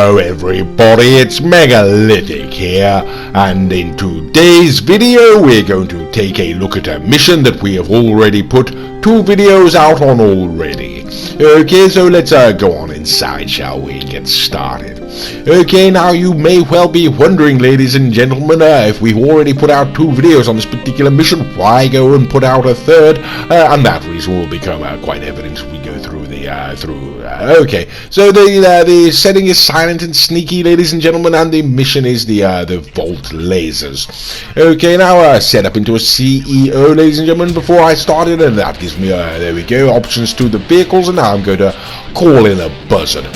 Hello everybody, it's Megalithic here, and in today's video we're going to take a look at a mission that we have already put 2 videos out on already. Okay, so let's go on inside, shall we? Get started. Okay, now you may well be wondering, ladies and gentlemen, if we've already put out 2 videos on this particular mission, why go and put out a third? And that reason will become quite evident as we go through the okay, so the setting is silent and sneaky, ladies and gentlemen, and the mission is the vault lasers. Okay, now set up into a CEO, ladies and gentlemen, before I started, and that gives me there we go, options to the vehicles, and now I'm going to call in a buzzard.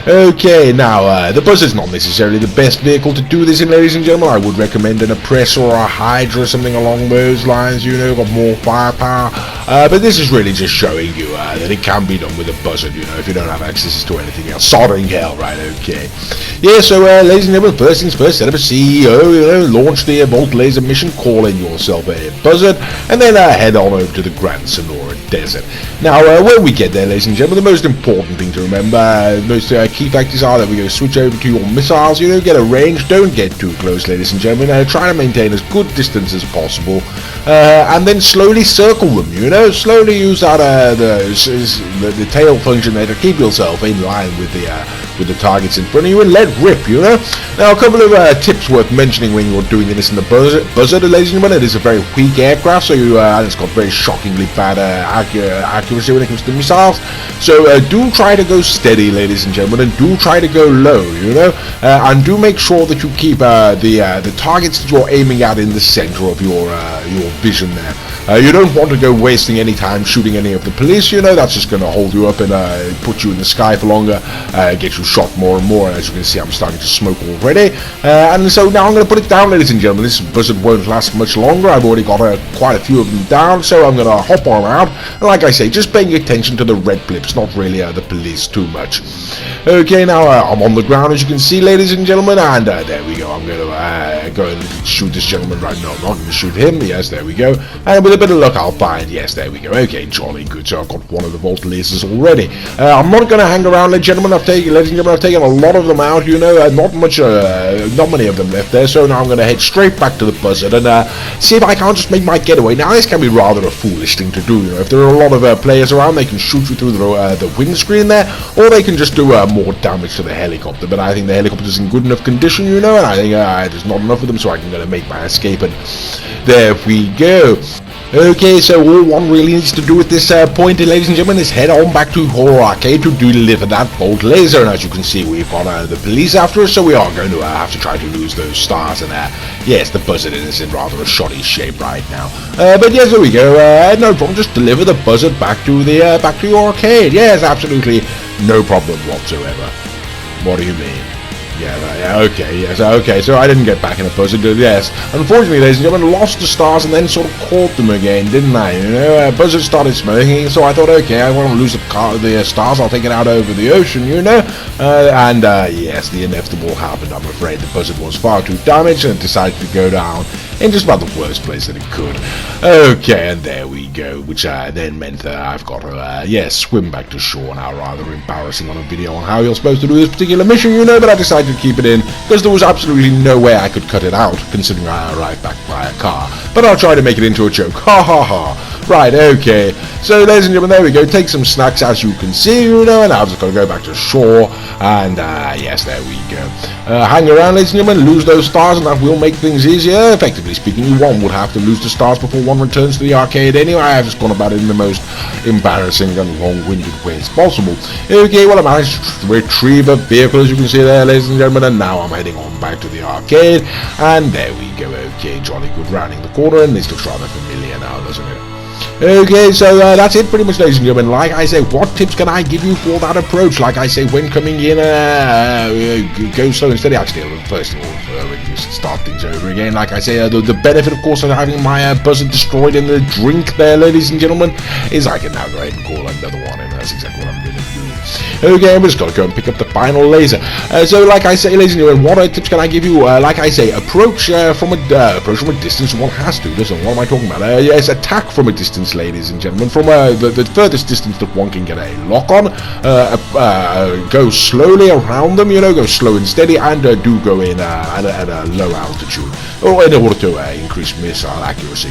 Okay, now the buzzard's not necessarily the best vehicle to do this in, ladies and gentlemen. I would recommend an oppressor or a hydra or something along those lines, you know, got more firepower. But this is really just showing you that it can be done with a buzzard, you know, if you don't have access to anything else. Soldering hell, right? Okay. Yeah, so ladies and gentlemen, first things first, set up a CEO, you know, launch the Vault Laser mission, call in yourself a buzzard, and then head on over to the Grand Sonora Desert. Now, when we get there, ladies and gentlemen, the most important thing to remember, most key factors are that we're going to switch over to your missiles, you know, get a range, don't get too close, ladies and gentlemen, try to maintain as good distance as possible, and then slowly circle them, you know, slowly use that, the tail function there to keep yourself in line with the targets in front of you and let rip, you know. Now, a couple of tips worth mentioning when you're doing this in the buzzard, ladies and gentlemen. It is a very weak aircraft, so it's got very shockingly bad accuracy when it comes to missiles, so do try to go steady, ladies and gentlemen, and do try to go low, you know, and do make sure that you keep the targets that you're aiming at in the center of your vision there. You don't want to go wasting any time shooting any of the police, you know. That's just going to hold you up and put you in the sky for longer, get you shot more and more. As you can see, I'm starting to smoke already, and so now I'm going to put it down, ladies and gentlemen. This buzzard won't last much longer. I've already got quite a few of them down, so I'm going to hop on out, and like I say, just paying attention to the red blips, not really the police too much. Okay, now I'm on the ground, as you can see, ladies and gentlemen, and there we go. I'm going to go and shoot this gentleman right now. I'm not going to shoot him. Yes, there we go. And with a bit of luck, I'll find. Yes, there we go. Okay, jolly good. So I've got one of the vault lasers already. I'm not going to hang around, ladies and gentlemen. I've taken a lot of them out. You know, not many of them left there. So now I'm going to head straight back to the buzzard and see if I can't just make my getaway. Now, this can be rather a foolish thing to do. You know, if there are a lot of players around, they can shoot you through the windscreen there, or they can just do more damage to the helicopter. But I think the helicopter's in good enough condition, you know, and I think there's not enough of them, so I'm going to make my escape. And there we go. Okay, so all one really needs to do at this point, ladies and gentlemen, is head on back to Horror Arcade to deliver that Vault Laser. And as you can see, we've got the police after us, so we are going to have to try to lose those stars. And yes, the buzzard is in rather a shoddy shape right now. But yes, there we go. No problem. Just deliver the buzzard back to your arcade. Yes, absolutely no problem whatsoever. What do you mean? Yeah, okay, yes, okay, so I didn't get back in a buzzard, yes. Unfortunately, ladies and gentlemen, lost the stars and then sort of caught them again, didn't I? You know, buzzard started smoking, so I thought, okay, I want to lose the stars, I'll take it out over the ocean, you know? Yes, the inevitable happened, I'm afraid. The buzzard was far too damaged and decided to go down in just about the worst place that it could. Okay, and there we go, which then meant that I've got to, swim back to shore now, rather embarrassing on a video on how you're supposed to do this particular mission, you know, but I decided to keep it in because there was absolutely no way I could cut it out, considering I arrived back by a car. But I'll try to make it into a joke. Ha ha ha. Right, okay. So, ladies and gentlemen, there we go. Take some snacks, as you can see, you know, and I've just got to go back to shore. And, yes, there we go. Hang around, ladies and gentlemen, lose those stars, and that will make things easier. Effectively speaking, one would have to lose the stars before one returns to the arcade anyway. I've just gone about it in the most embarrassing and long-winded ways possible. Okay, well, I managed to retrieve a vehicle, as you can see there, ladies and gentlemen, and now I'm heading on back to the arcade. And there we go. Okay, jolly good, rounding the corner, and this looks rather familiar now, doesn't it? Okay, so that's it pretty much, ladies and gentlemen. Like I say, what tips can I give you for that approach? Like I say, when coming in, go slow and steady. Actually, first of all, we can start things over again. Like I say, the benefit, of course, of having my buzzard destroyed in the drink there, ladies and gentlemen, is I can now go ahead and call another one, and that's exactly what I'm going to do. Okay, we just got to go and pick up the final laser. So, like I say, ladies and gentlemen, what tips can I give you? Like I say, approach from a distance. One has to. Listen, what am I talking about? Yes, attack from a distance, ladies and gentlemen. From the furthest distance that one can get a lock on. Go slowly around them. Go slow and steady, and do go in at a low altitude, or in order to increase missile accuracy.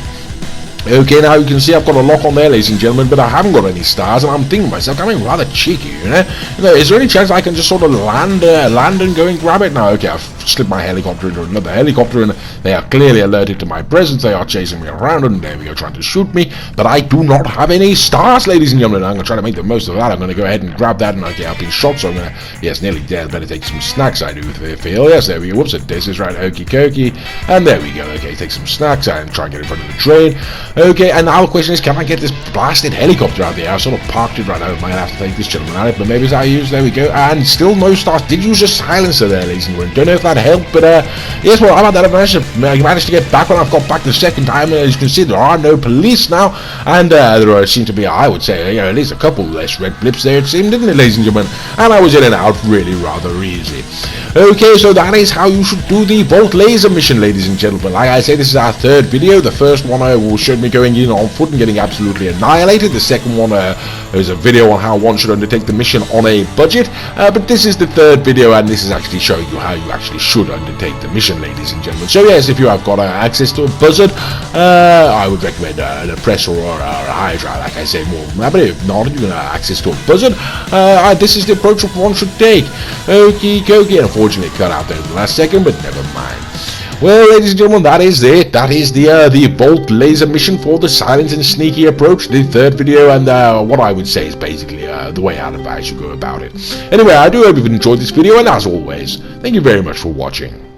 Okay, now you can see I've got a lock on there, ladies and gentlemen, but I haven't got any stars, and I'm thinking to myself, I'm rather cheeky, is there any chance I can just sort of land and go and grab it? Now, okay, I've slipped my helicopter into another helicopter, and they are clearly alerted to my presence. They are chasing me around, and there we go, trying to shoot me, but I do not have any stars, ladies and gentlemen. I'm going to try to make the most of that. I'm going to go ahead and grab that, and okay, I've been shot, so I'm going to, yes, nearly dead, better take some snacks, I do feel. Yes, there we go, whoops, this is right, okie dokie, and there we go, okay, take some snacks and try and get in front of the train. Okay, and now the question is, can I get this blasted helicopter out there? I sort of parked it right now. I might have to take this gentleman out, but maybe it's how I use. There we go, and still no stars. Did use a silencer there, ladies and gentlemen. Don't know if that helped, but yes, well, how about that? I managed to get back when I've got back the second time, and as you can see, there are no police now, and there seem to be, I would say, at least a couple less red blips there, it seemed, didn't it, ladies and gentlemen? And I was in and out really rather easy. Okay, so that is how you should do the Volt Laser mission, ladies and gentlemen. Like I say, this is our third video. The first one showed me going in on foot and getting absolutely annihilated. The second one is a video on how one should undertake the mission on a budget. But this is the third video, and this is actually showing you how you actually should undertake the mission, ladies and gentlemen. So yes, if you have got access to a buzzard, I would recommend an oppressor or a hydra, like I say, more. But if not, you can have access to a buzzard. This is the approach that one should take. Okie dokie. Unfortunately, it cut out there in the last second, but never mind. Well, ladies and gentlemen, that is it. That is the Volt Laser mission for the silent and sneaky approach, the third video, and what I would say is basically the way out of how you should go about it. Anyway, I do hope you've enjoyed this video, and as always, thank you very much for watching.